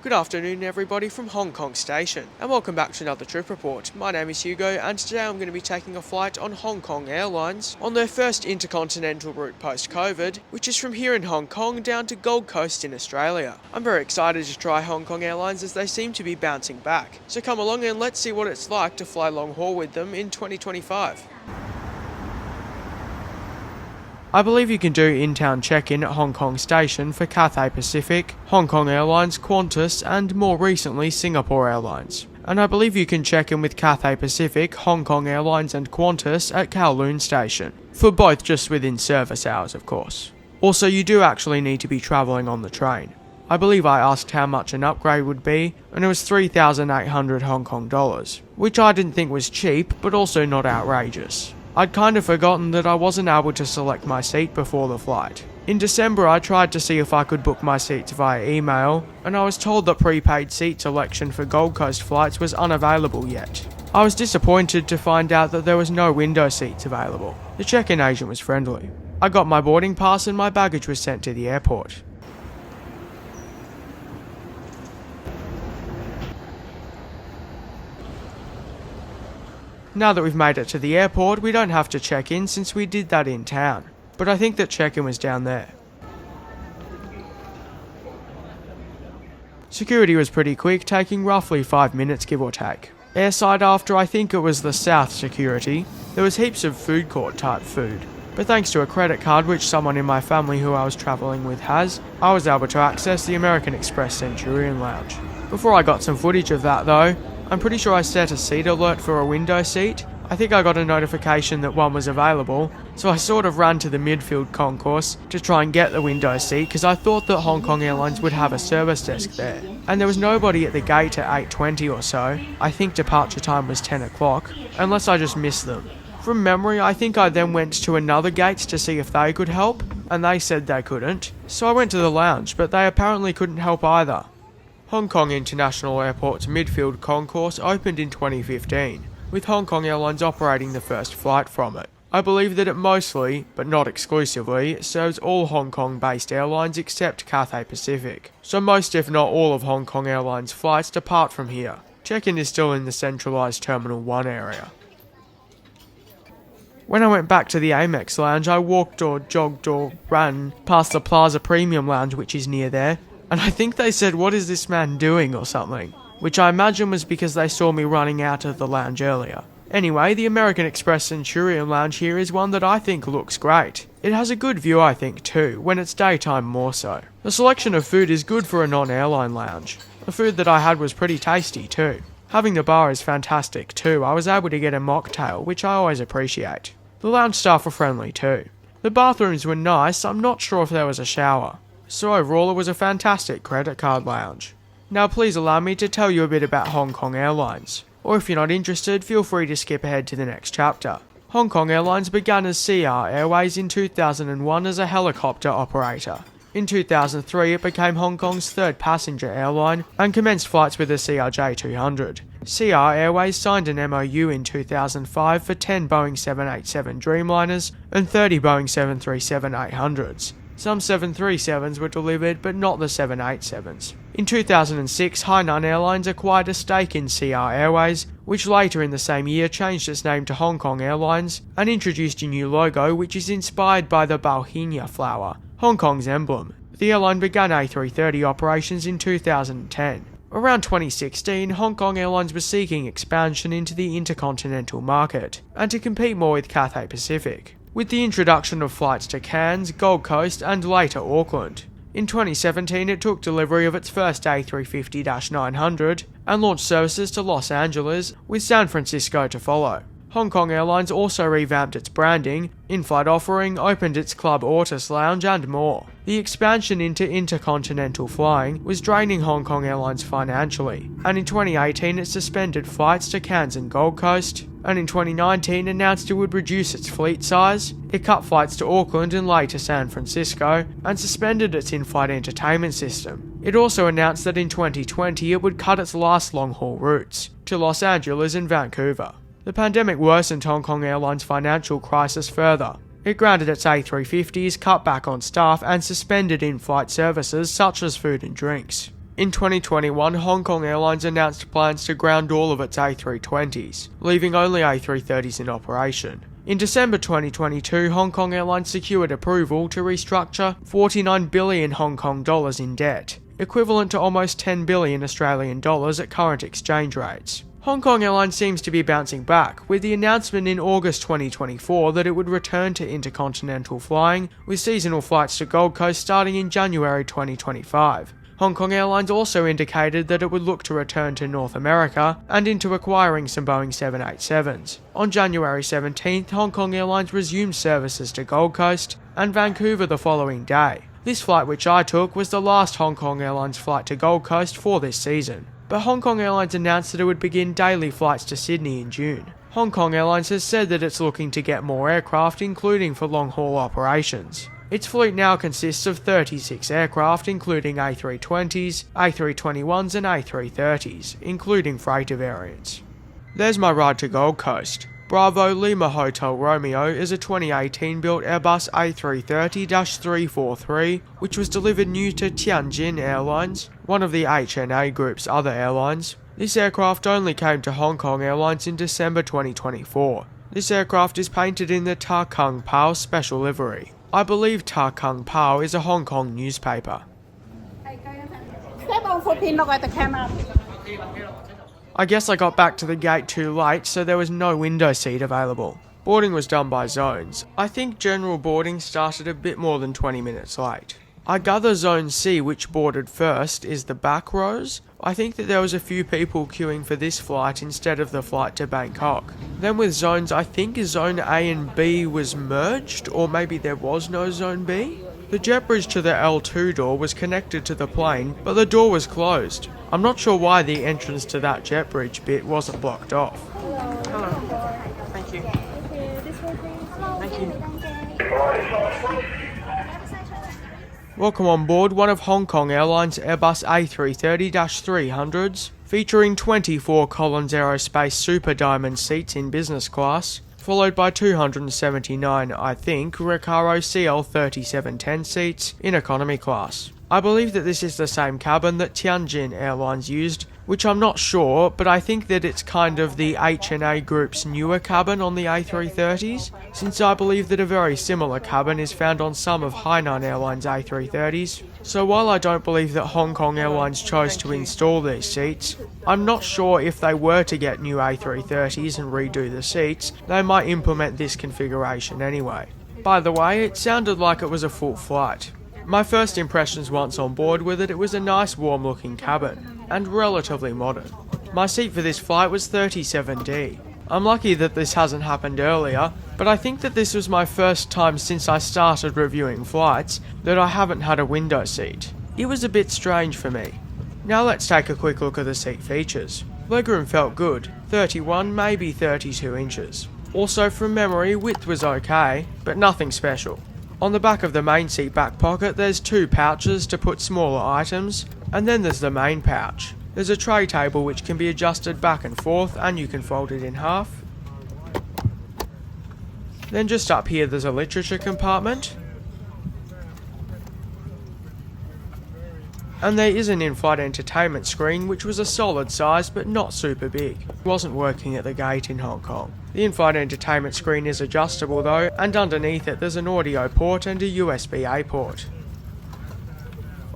Good afternoon everybody from Hong Kong Station, and welcome back to another trip report. My name is Hugo, and today I'm going to be taking a flight on Hong Kong Airlines on their first intercontinental route post-COVID, which is from here in Hong Kong down to Gold Coast in Australia. I'm very excited to try Hong Kong Airlines as they seem to be bouncing back. So come along and let's see what it's like to fly long haul with them in 2025. I believe you can do in-town check-in at Hong Kong Station for Cathay Pacific, Hong Kong Airlines, Qantas and more recently Singapore Airlines. And I believe you can check in with Cathay Pacific, Hong Kong Airlines and Qantas at Kowloon Station, for both just within service hours of course. Also you do actually need to be travelling on the train. I believe I asked how much an upgrade would be, and it was 3,800 Hong Kong dollars, which I didn't think was cheap but also not outrageous. I'd kind of forgotten that I wasn't able to select my seat before the flight. In December I tried to see if I could book my seats via email, and I was told that prepaid seat selection for Gold Coast flights was unavailable yet. I was disappointed to find out that there was no window seats available. The check-in agent was friendly. I got my boarding pass and my baggage was sent to the airport. Now that we've made it to the airport, we don't have to check in since we did that in town. But I think that check-in was down there. Security was pretty quick, taking roughly 5 minutes give or take. Airside after I think it was the South security, there was heaps of food court type food. But thanks to a credit card which someone in my family who I was travelling with has, I was able to access the American Express Centurion lounge. Before I got some footage of that though, I'm pretty sure I set a seat alert for a window seat. I think I got a notification that one was available, so I sort of ran to the Midfield Concourse to try and get the window seat because I thought that Hong Kong Airlines would have a service desk there. And there was nobody at the gate at 8:20 or so. I think departure time was 10 o'clock, unless I just missed them. From memory, I think I then went to another gate to see if they could help, and they said they couldn't. So I went to the lounge, but they apparently couldn't help either. Hong Kong International Airport's Midfield Concourse opened in 2015, with Hong Kong Airlines operating the first flight from it. I believe that it mostly, but not exclusively, serves all Hong Kong-based airlines except Cathay Pacific, so most if not all of Hong Kong Airlines flights depart from here. Check-in is still in the centralised Terminal 1 area. When I went back to the Amex lounge, I walked or jogged or ran past the Plaza Premium lounge which is near there, and I think they said, "What is this man doing?" or something, which I imagine was because they saw me running out of the lounge earlier. Anyway, the American Express Centurion lounge here is one that I think looks great. It has a good view I think too, when it's daytime more so. The selection of food is good for a non-airline lounge. The food that I had was pretty tasty too. Having the bar is fantastic too. I was able to get a mocktail, which I always appreciate. The lounge staff were friendly too. The bathrooms were nice, I'm not sure if there was a shower. So overall it was a fantastic credit card lounge. Now please allow me to tell you a bit about Hong Kong Airlines. Or if you're not interested, feel free to skip ahead to the next chapter. Hong Kong Airlines began as CR Airways in 2001 as a helicopter operator. In 2003 it became Hong Kong's third passenger airline and commenced flights with the CRJ200. CR Airways signed an MOU in 2005 for 10 Boeing 787 Dreamliners and 30 Boeing 737-800s. Some 737s were delivered, but not the 787s. In 2006, Hainan Airlines acquired a stake in CR Airways, which later in the same year changed its name to Hong Kong Airlines and introduced a new logo which is inspired by the bauhinia flower, Hong Kong's emblem. The airline began A330 operations in 2010. Around 2016, Hong Kong Airlines was seeking expansion into the intercontinental market, and to compete more with Cathay Pacific, with the introduction of flights to Cairns, Gold Coast and later Auckland. In 2017 it took delivery of its first A350-900 and launched services to Los Angeles, with San Francisco to follow. Hong Kong Airlines also revamped its branding, in-flight offering, opened its Club Ortis lounge and more. The expansion into intercontinental flying was draining Hong Kong Airlines financially, and in 2018 it suspended flights to Cairns and Gold Coast, and in 2019 announced it would reduce its fleet size. It cut flights to Auckland and later San Francisco, and suspended its in-flight entertainment system. It also announced that in 2020 it would cut its last long-haul routes, to Los Angeles and Vancouver. The pandemic worsened Hong Kong Airlines' financial crisis further. It grounded its A350s, cut back on staff, and suspended in-flight services such as food and drinks. In 2021, Hong Kong Airlines announced plans to ground all of its A320s, leaving only A330s in operation. In December 2022, Hong Kong Airlines secured approval to restructure 49 billion Hong Kong dollars in debt, equivalent to almost 10 billion Australian dollars at current exchange rates. Hong Kong Airlines seems to be bouncing back, with the announcement in August 2024 that it would return to intercontinental flying, with seasonal flights to Gold Coast starting in January 2025. Hong Kong Airlines also indicated that it would look to return to North America and into acquiring some Boeing 787s. On January 17th, Hong Kong Airlines resumed services to Gold Coast and Vancouver the following day. This flight, which I took, was the last Hong Kong Airlines flight to Gold Coast for this season. But Hong Kong Airlines announced that it would begin daily flights to Sydney in June. Hong Kong Airlines has said that it's looking to get more aircraft, including for long-haul operations. Its fleet now consists of 36 aircraft, including A320s, A321s and A330s, including freighter variants. There's my ride to Gold Coast. Bravo Lima Hotel Romeo is a 2018-built Airbus A330-343, which was delivered new to Tianjin Airlines, one of the HNA Group's other airlines. This aircraft only came to Hong Kong Airlines in December 2024. This aircraft is painted in the Ta Kung Pao special livery. I believe Ta Kung Pao is a Hong Kong newspaper. I guess I got back to the gate too late, so there was no window seat available. Boarding was done by zones. I think general boarding started a bit more than 20 minutes late. I gather Zone C, which boarded first, is the back rows. I think that there was a few people queuing for this flight instead of the flight to Bangkok. Then with zones, I think Zone A and B was merged, or maybe there was no Zone B? The jet bridge to the L2 door was connected to the plane, but the door was closed. I'm not sure why the entrance to that jet bridge bit wasn't blocked off. Hello. Thank you. Thank you. Welcome on board one of Hong Kong Airlines Airbus A330-300s, featuring 24 Collins Aerospace Super Diamond seats in business class, followed by 279, I think, Recaro CL3710 seats in economy class. I believe that this is the same cabin that Tianjin Airlines used, which I'm not sure, but I think that it's kind of the HNA Group's newer cabin on the A330s, since I believe that a very similar cabin is found on some of Hainan Airlines A330s. So while I don't believe that Hong Kong Airlines chose to install these seats, I'm not sure if they were to get new A330s and redo the seats, they might implement this configuration anyway. By the way, it sounded like it was a full flight. My first impressions once on board were that it was a nice warm looking cabin, and relatively modern. My seat for this flight was 37D. I'm lucky that this hasn't happened earlier, but I think that this was my first time since I started reviewing flights that I haven't had a window seat. It was a bit strange for me. Now let's take a quick look at the seat features. Legroom felt good, 31 maybe 32 inches. Also from memory, width was okay, but nothing special. On the back of the main seat back pocket there's two pouches to put smaller items, and then there's the main pouch. There's a tray table which can be adjusted back and forth, and you can fold it in half. Then just up here there's a literature compartment. And there is an in-flight entertainment screen which was a solid size but not super big. It wasn't working at the gate in Hong Kong. The in-flight entertainment screen is adjustable though, and underneath it there's an audio port and a USB-A port.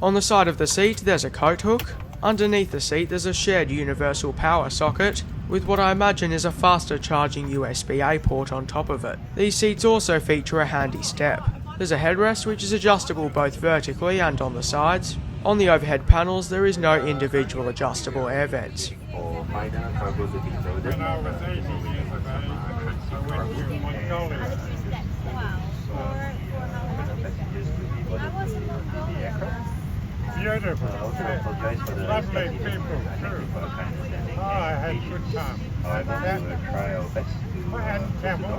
On the side of the seat there's a coat hook. Underneath the seat there's a shared universal power socket with what I imagine is a faster charging USB-A port on top of it. These seats also feature a handy step. There's a headrest which is adjustable both vertically and on the sides. On the overhead panels there is no individual adjustable air vents. Beautiful. Lovely people too. Oh, I had a good time. And camel. I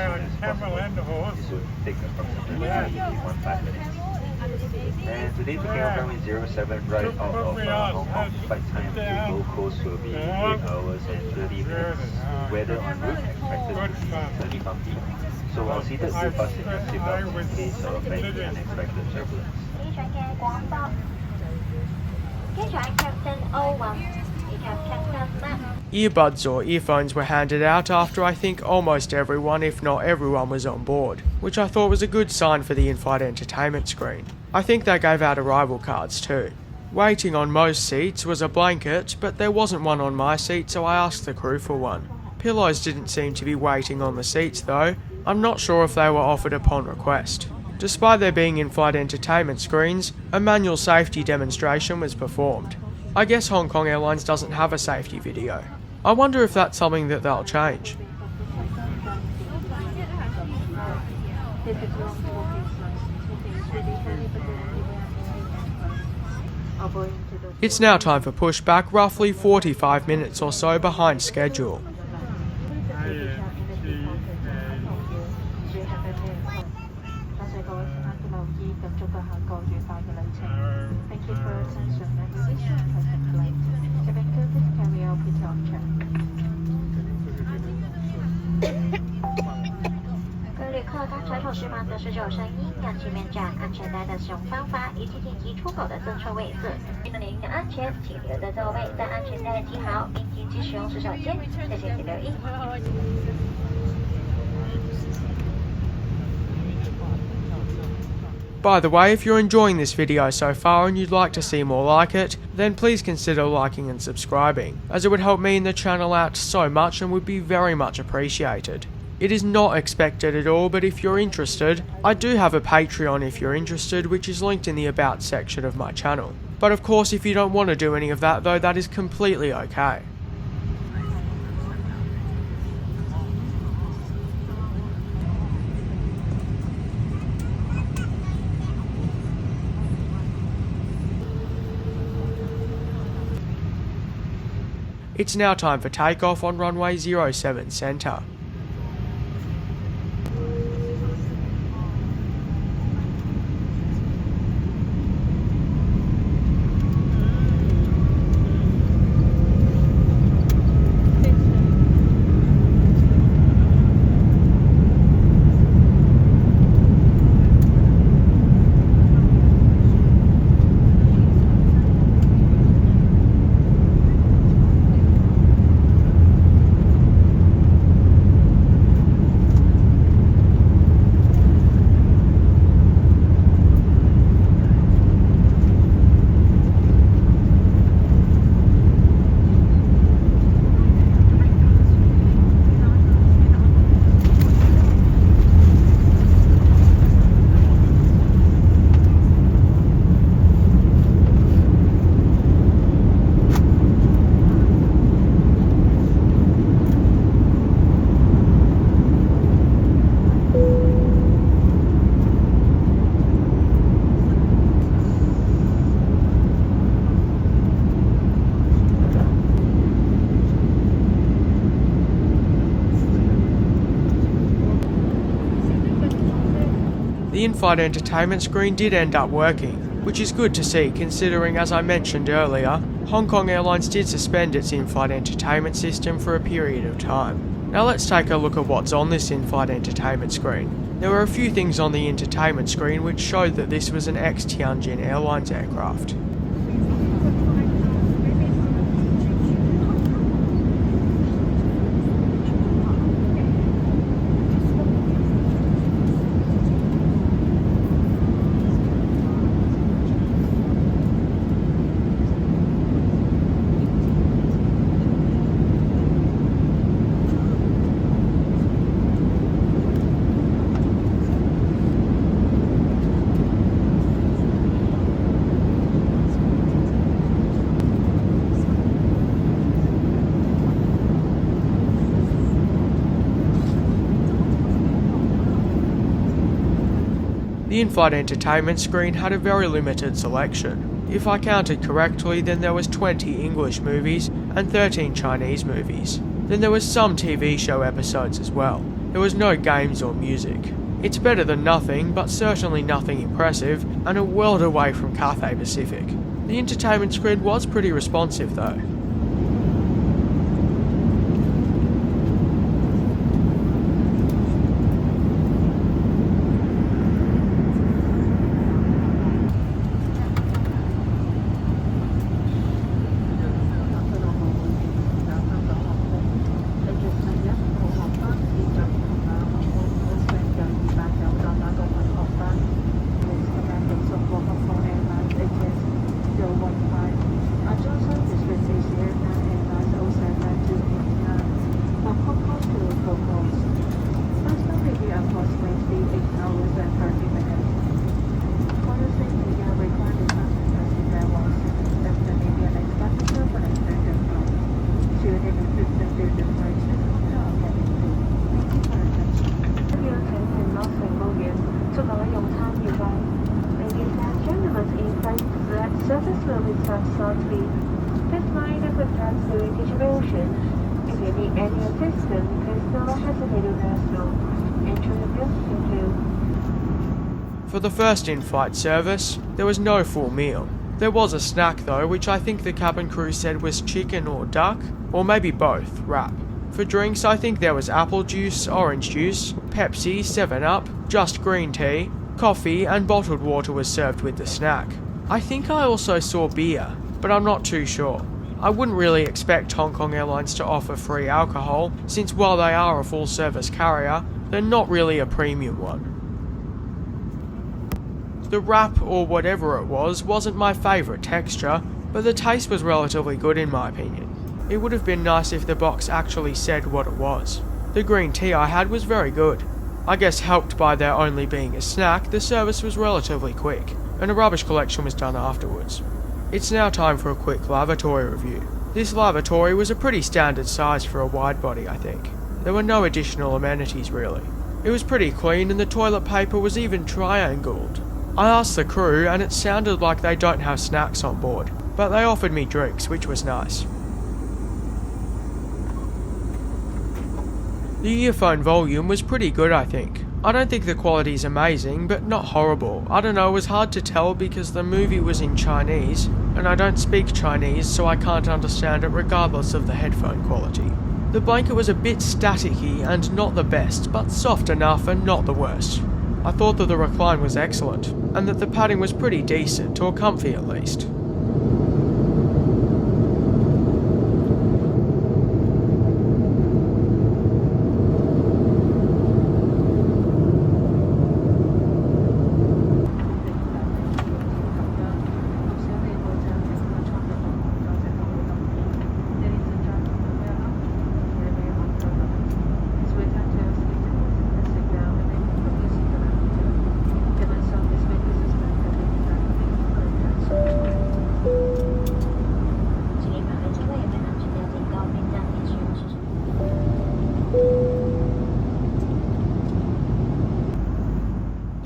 on camel and horse. And today Takeoff runway 07 right out of Hong Kong. Flight time to Gold Coast will be 8 hours and 30 minutes. Weather en route expected to be 30 bumpy. So our seated crew fasten seatbelts in case of any unexpected turbulence. Earbuds or earphones were handed out after I think almost everyone, if not everyone, was on board, which I thought was a good sign for the in-flight entertainment screen. I think they gave out arrival cards too. Waiting on most seats was a blanket, but there wasn't one on my seat, so I asked the crew for one. Pillows didn't seem to be waiting on the seats though. I'm not sure if they were offered upon request. Despite there being in-flight entertainment screens, a manual safety demonstration was performed. I guess Hong Kong Airlines doesn't have a safety video. I wonder if that's something that they'll change. It's now time for pushback, roughly 45 minutes or so behind schedule. By the way, if you're enjoying this video so far and you'd like to see more like it, then please consider liking and subscribing, as it would help me and the channel out so much and would be very much appreciated. It is not expected at all, but if you're interested, I do have a Patreon if you're interested, which is linked in the About section of my channel. But of course, if you don't want to do any of that though, that is completely okay. It's now time for takeoff on runway 07 Centre. The in-flight entertainment screen did end up working, which is good to see considering, as I mentioned earlier, Hong Kong Airlines did suspend its in-flight entertainment system for a period of time. Now let's take a look at what's on this in-flight entertainment screen. There were a few things on the entertainment screen which showed that this was an ex-Tianjin Airlines aircraft. The in-flight entertainment screen had a very limited selection. If I counted correctly, then there was 20 English movies and 13 Chinese movies. Then there was some TV show episodes as well. There was no games or music. It's better than nothing, but certainly nothing impressive, and a world away from Cathay Pacific. The entertainment screen was pretty responsive though. quick transfer situation. If you need any assistance, please don't hesitate to let us know. Enjoy your meal. Thank you. For the first in-flight service, there was no full meal. There was a snack though, which I think the cabin crew said was chicken or duck, or maybe both, wrap. For drinks, I think there was apple juice, orange juice, Pepsi, 7-Up, just green tea, coffee, and bottled water was served with the snack. I think I also saw beer, but I'm not too sure. I wouldn't really expect Hong Kong Airlines to offer free alcohol, since while they are a full-service carrier, they're not really a premium one. The wrap, or whatever it was, wasn't my favourite texture, but the taste was relatively good in my opinion. It would have been nice if the box actually said what it was. The green tea I had was very good. I guess helped by there only being a snack, the service was relatively quick, and a rubbish collection was done afterwards. It's now time for a quick lavatory review. This lavatory was a pretty standard size for a wide body, I think. There were no additional amenities really. It was pretty clean and the toilet paper was even triangled. I asked the crew and it sounded like they don't have snacks on board, but they offered me drinks, which was nice. The earphone volume was pretty good, I think. I don't think the quality is amazing, but not horrible. I don't know, it was hard to tell because the movie was in Chinese, and I don't speak Chinese, so I can't understand it regardless of the headphone quality. The blanket was a bit staticky and not the best, but soft enough and not the worst. I thought that the recline was excellent, and that the padding was pretty decent, or comfy at least.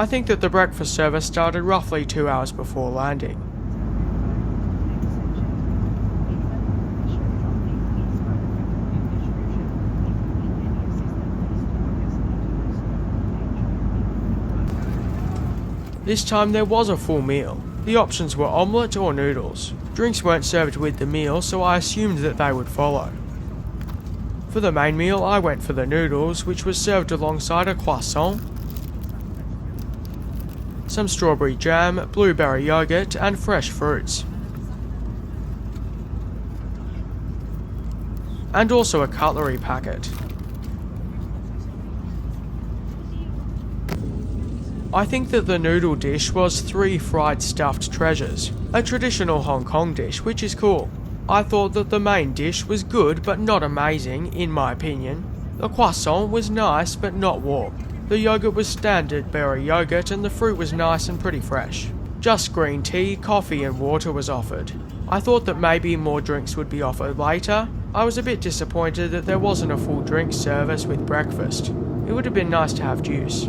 I think that the breakfast service started roughly 2 hours before landing. This time there was a full meal. The options were omelette or noodles. Drinks weren't served with the meal, so I assumed that they would follow. For the main meal, I went for the noodles, which was served alongside a croissant, some strawberry jam, blueberry yogurt, and fresh fruits. And also a cutlery packet. I think that the noodle dish was 3 fried stuffed treasures, a traditional Hong Kong dish, which is cool. I thought that the main dish was good but not amazing, in my opinion. The croissant was nice but not warm. The yogurt was standard berry yogurt and the fruit was nice and pretty fresh. Just green tea, coffee and water was offered. I thought that maybe more drinks would be offered later. I was a bit disappointed that there wasn't a full drink service with breakfast. It would have been nice to have juice.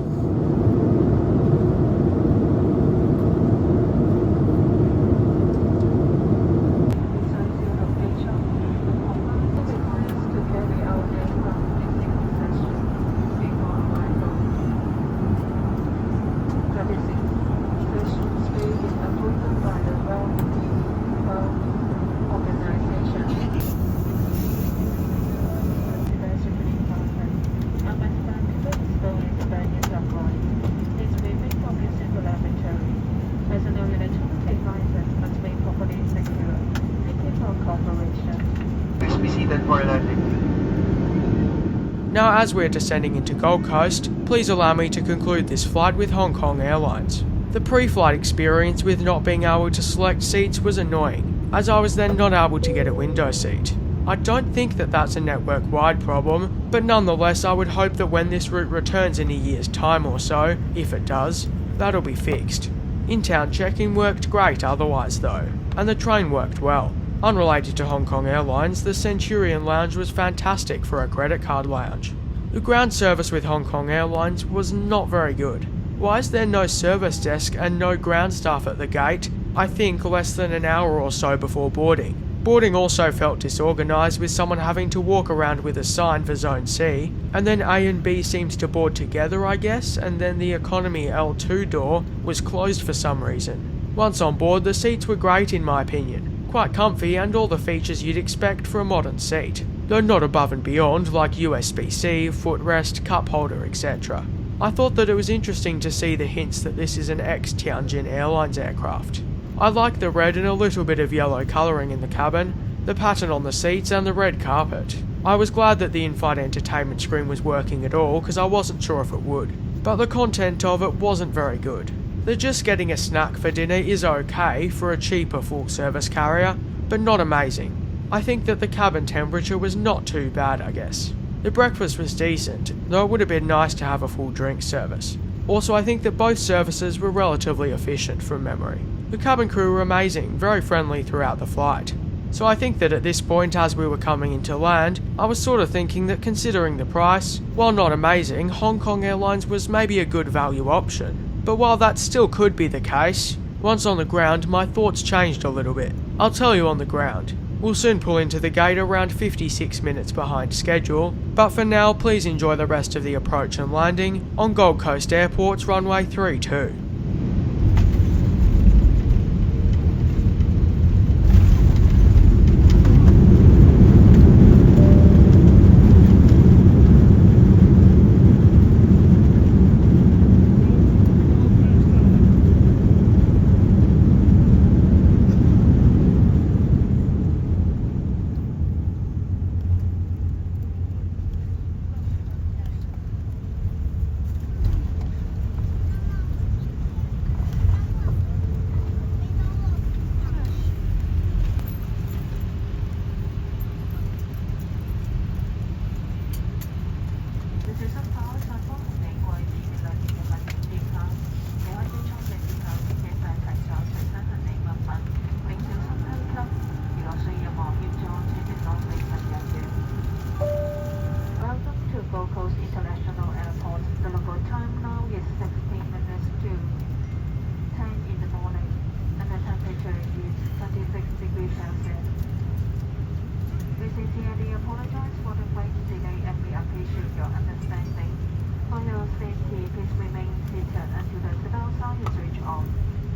Now as we're descending into Gold Coast, please allow me to conclude this flight with Hong Kong Airlines. The pre-flight experience with not being able to select seats was annoying, as I was then not able to get a window seat. I don't think that that's a network-wide problem, but nonetheless I would hope that when this route returns in a year's time or so, if it does, that'll be fixed. In-town check-in worked great otherwise though, and the train worked well. Unrelated to Hong Kong Airlines, the Centurion lounge was fantastic for a credit card lounge. The ground service with Hong Kong Airlines was not very good. Why is there no service desk and no ground staff at the gate, I think less than an hour or so before boarding? Boarding also felt disorganised, with someone having to walk around with a sign for Zone C, and then A and B seemed to board together, I guess, and then the economy L2 door was closed for some reason. Once on board, the seats were great in my opinion, quite comfy and all the features you'd expect for a modern seat, though not above and beyond like USB-C, footrest, cup holder, etc. I thought that it was interesting to see the hints that this is an ex-Tianjin Airlines aircraft. I like the red and a little bit of yellow colouring in the cabin, the pattern on the seats and the red carpet. I was glad that the in-flight entertainment screen was working at all because I wasn't sure if it would, but the content of it wasn't very good. The just getting a snack for dinner is okay for a cheaper full-service carrier, but not amazing. I think that the cabin temperature was not too bad, I guess. The breakfast was decent, though it would have been nice to have a full drink service. Also, I think that both services were relatively efficient from memory. The cabin crew were amazing, very friendly throughout the flight. So I think that at this point, as we were coming into land, I was sort of thinking that considering the price, while not amazing, Hong Kong Airlines was maybe a good value option. But while that still could be the case, once on the ground my thoughts changed a little bit. I'll tell you on the ground. We'll soon pull into the gate around 56 minutes behind schedule, but for now please enjoy the rest of the approach and landing on Gold Coast Airport's runway 32.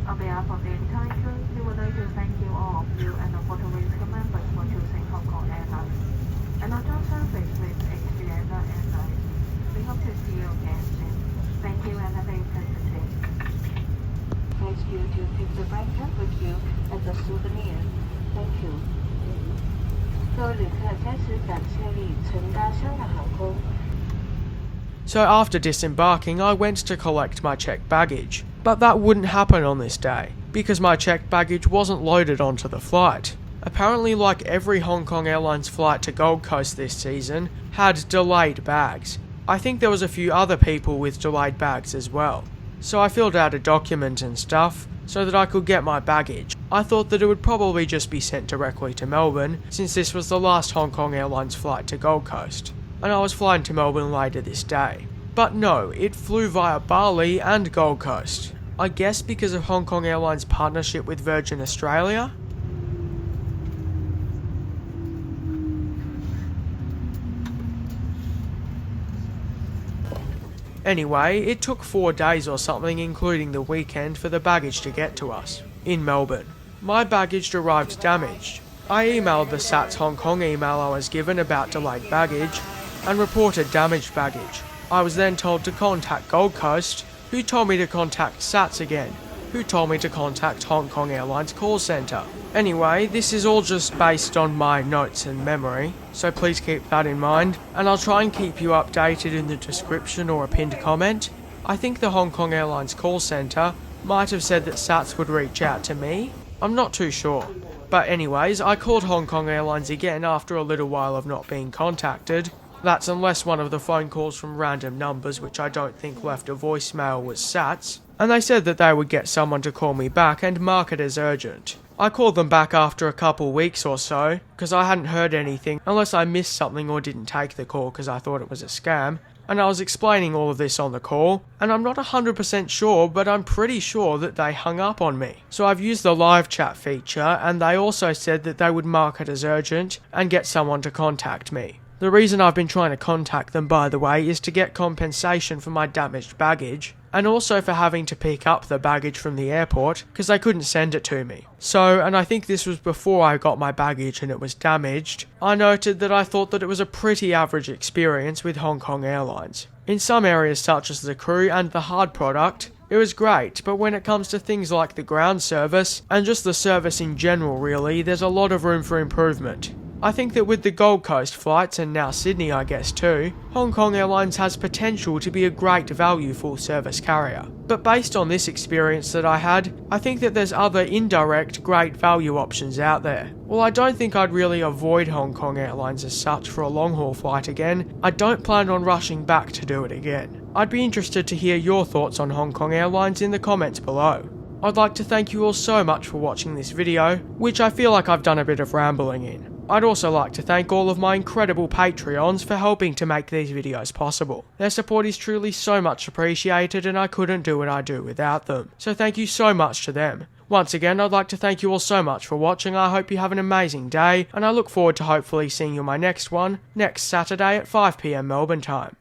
On behalf of the entire crew, we would like to thank you all of you and the Puerto Rico members for choosing Hong Kong Airlines and our joint service with HKIA Airline. We hope to see you again soon. Thank you and have a pleasant day. Thank you to take the blanket with you as a souvenir. Thank you. 各位旅客，再次感谢你乘搭香港航空。 So after disembarking, I went to collect my checked baggage, but that wouldn't happen on this day, because my checked baggage wasn't loaded onto the flight. Apparently, like every Hong Kong Airlines flight to Gold Coast this season, had delayed bags. I think there was a few other people with delayed bags as well. So I filled out a document and stuff, so that I could get my baggage. I thought that it would probably just be sent directly to Melbourne, since this was the last Hong Kong Airlines flight to Gold Coast, and I was flying to Melbourne later this day. But no, it flew via Bali and Gold Coast. I guess because of Hong Kong Airlines' partnership with Virgin Australia? Anyway, it took 4 days or something, including the weekend, for the baggage to get to us, in Melbourne. My baggage arrived damaged. I emailed the SATS Hong Kong email I was given about delayed baggage, and reported damaged baggage. I was then told to contact Gold Coast, who told me to contact SATS again, who told me to contact Hong Kong Airlines call centre. Anyway, this is all just based on my notes and memory, so please keep that in mind, and I'll try and keep you updated in the description or a pinned comment. I think the Hong Kong Airlines call centre might have said that SATS would reach out to me. I'm not too sure. But anyways, I called Hong Kong Airlines again after a little while of not being contacted. That's unless one of the phone calls from random numbers, which I don't think left a voicemail, was SATS. And they said that they would get someone to call me back and mark it as urgent. I called them back after a couple weeks or so, because I hadn't heard anything, unless I missed something or didn't take the call because I thought it was a scam. and I was explaining all of this on the call, and I'm not 100% sure, but I'm pretty sure that they hung up on me. So I've used the live chat feature, and they also said that they would mark it as urgent and get someone to contact me. The reason I've been trying to contact them, by the way, is to get compensation for my damaged baggage, and also for having to pick up the baggage from the airport, because they couldn't send it to me. So, and I think this was before I got my baggage and it was damaged, I noted that I thought that it was a pretty average experience with Hong Kong Airlines. In some areas such as the crew and the hard product, it was great, but when it comes to things like the ground service, and just the service in general really, there's a lot of room for improvement. I think that with the Gold Coast flights, and now Sydney I guess too, Hong Kong Airlines has potential to be a great value full service carrier. But based on this experience that I had, I think that there's other indirect great value options out there. While I don't think I'd really avoid Hong Kong Airlines as such for a long haul flight again, I don't plan on rushing back to do it again. I'd be interested to hear your thoughts on Hong Kong Airlines in the comments below. I'd like to thank you all so much for watching this video, which I feel like I've done a bit of rambling in. I'd also like to thank all of my incredible Patreons for helping to make these videos possible. Their support is truly so much appreciated, and I couldn't do what I do without them. So thank you so much to them. Once again, I'd like to thank you all so much for watching. I hope you have an amazing day, and I look forward to hopefully seeing you in my next one, next Saturday at 5 PM Melbourne time.